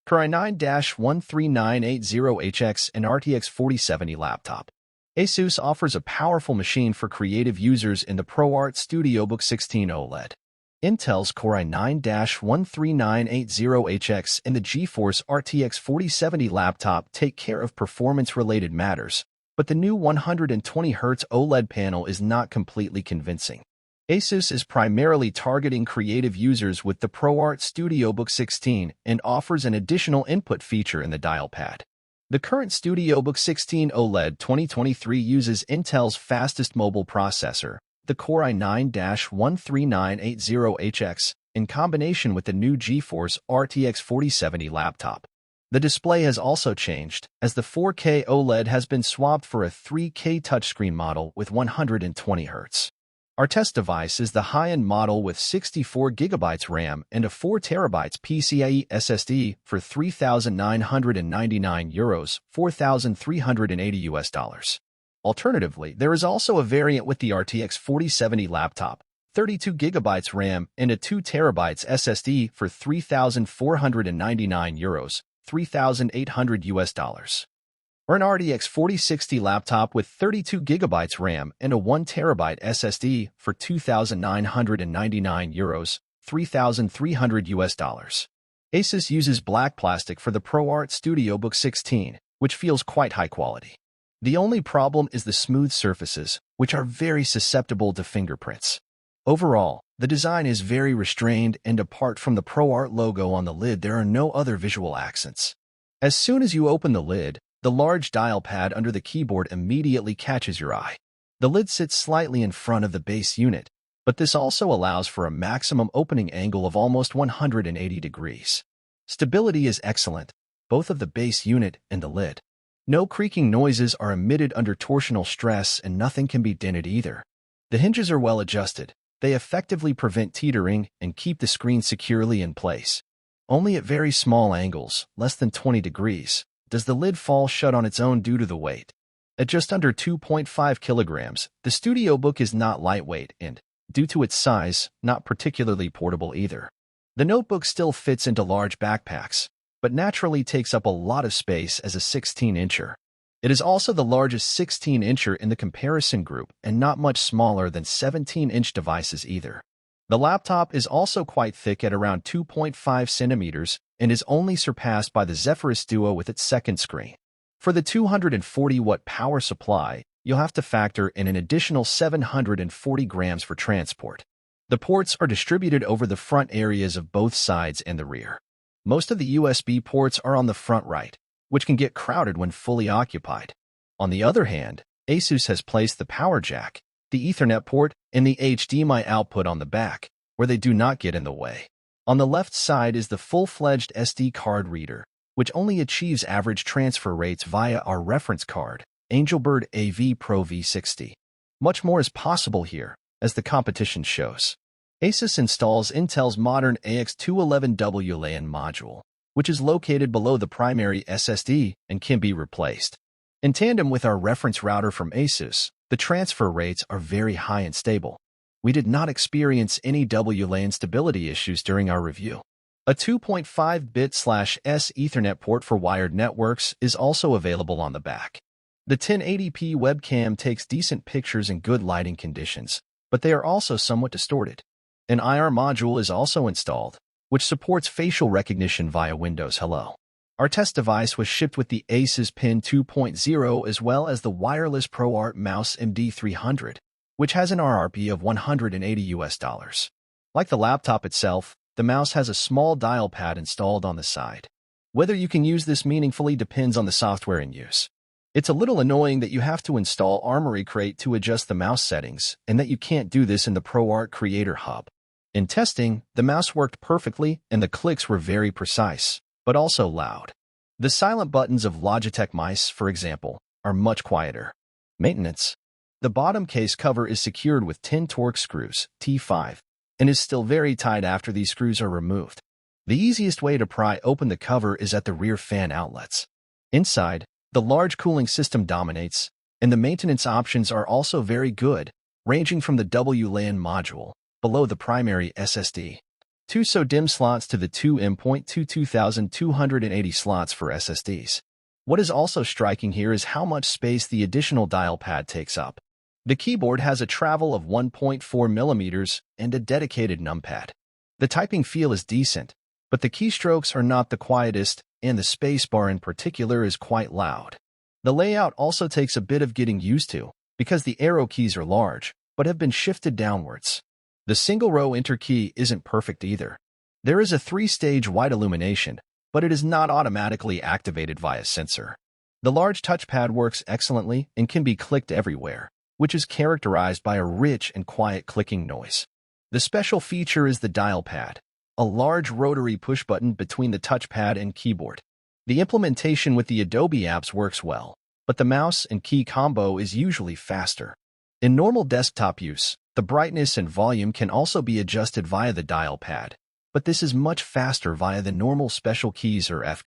Core i9-13980HX and RTX 4070 laptop. Asus offers a powerful machine for creative users in the ProArt Studiobook 16 OLED. Intel's Core i9-13980HX and the GeForce RTX 4070 laptop take care of performance-related matters, but the new 120Hz OLED panel is not completely convincing. Asus is primarily targeting creative users with the ProArt Studiobook 16 and offers an additional input feature in the dial pad. The current Studiobook 16 OLED 2023 uses Intel's fastest mobile processor, the Core i9-13980HX, in combination with the new GeForce RTX 4070 laptop. The display has also changed, as the 4K OLED has been swapped for a 3K touchscreen model with 120Hz. Our test device is the high-end model with 64GB RAM and a 4TB PCIe SSD for €3,999, $4,380. Alternatively, there is also a variant with the RTX 4070 laptop, 32GB RAM and a 2TB SSD for €3,499, $3,800. Or an RTX 4060 laptop with 32GB RAM and a 1TB SSD for €2,999, $3,300. Asus uses black plastic for the ProArt Studiobook 16, which feels quite high quality. The only problem is the smooth surfaces, which are very susceptible to fingerprints. Overall, the design is very restrained, and apart from the ProArt logo on the lid, there are no other visual accents. As soon as you open the lid, the large dial pad under the keyboard immediately catches your eye. The lid sits slightly in front of the base unit, but this also allows for a maximum opening angle of almost 180 degrees. Stability is excellent, both of the base unit and the lid. No creaking noises are emitted under torsional stress, and nothing can be dented either. The hinges are well adjusted. They effectively prevent teetering and keep the screen securely in place. Only at very small angles, less than 20 degrees, does the lid fall shut on its own due to the weight. At just under 2.5 kilograms, the Studiobook is not lightweight and, due to its size, not particularly portable either. The notebook still fits into large backpacks, but naturally takes up a lot of space as a 16-incher. It is also the largest 16-incher in the comparison group and not much smaller than 17-inch devices either. The laptop is also quite thick at around 2.5 centimeters and is only surpassed by the Zephyrus Duo with its second screen. For the 240-watt power supply, you'll have to factor in an additional 740 grams for transport. The ports are distributed over the front areas of both sides and the rear. Most of the USB ports are on the front right, which can get crowded when fully occupied. On the other hand, Asus has placed the power jack, the Ethernet port, and the HDMI output on the back, where they do not get in the way. On the left side is the full-fledged SD card reader, which only achieves average transfer rates via our reference card, Angelbird AV Pro V60. Much more is possible here, as the competition shows. Asus installs Intel's modern AX211 LAN module, which is located below the primary SSD and can be replaced. In tandem with our reference router from Asus, the transfer rates are very high and stable. We did not experience any WLAN stability issues during our review. A 2.5-bit/S Ethernet port for wired networks is also available on the back. The 1080p webcam takes decent pictures in good lighting conditions, but they are also somewhat distorted. An IR module is also installed, which supports facial recognition via Windows Hello. Our test device was shipped with the Asus Pen 2.0 as well as the wireless ProArt Mouse MD300, which has an RRP of $180. Like the laptop itself, the mouse has a small dial pad installed on the side. Whether you can use this meaningfully depends on the software in use. It's a little annoying that you have to install Armoury Crate to adjust the mouse settings, and that you can't do this in the ProArt Creator Hub. In testing, the mouse worked perfectly and the clicks were very precise, but also loud. The silent buttons of Logitech mice, for example, are much quieter. Maintenance. The bottom case cover is secured with 10 Torx screws, T5, and is still very tight after these screws are removed. The easiest way to pry open the cover is at the rear fan outlets. Inside, the large cooling system dominates, and the maintenance options are also very good, ranging from the WLAN module, below the primary SSD. 2 SO-DIMM slots to the 2 2280 slots for SSDs. What is also striking here is how much space the additional dial pad takes up. The keyboard has a travel of 1.4 millimeters and a dedicated numpad. The typing feel is decent, but the keystrokes are not the quietest, and the spacebar in particular is quite loud. The layout also takes a bit of getting used to, because the arrow keys are large, but have been shifted downwards. The single-row enter key isn't perfect either. There is a 3-stage white illumination, but it is not automatically activated via sensor. The large touchpad works excellently and can be clicked everywhere, which is characterized by a rich and quiet clicking noise. The special feature is the dial pad, a large rotary push button between the touchpad and keyboard. The implementation with the Adobe apps works well, but the mouse and key combo is usually faster. In normal desktop use, the brightness and volume can also be adjusted via the dial pad, but this is much faster via the normal special keys or F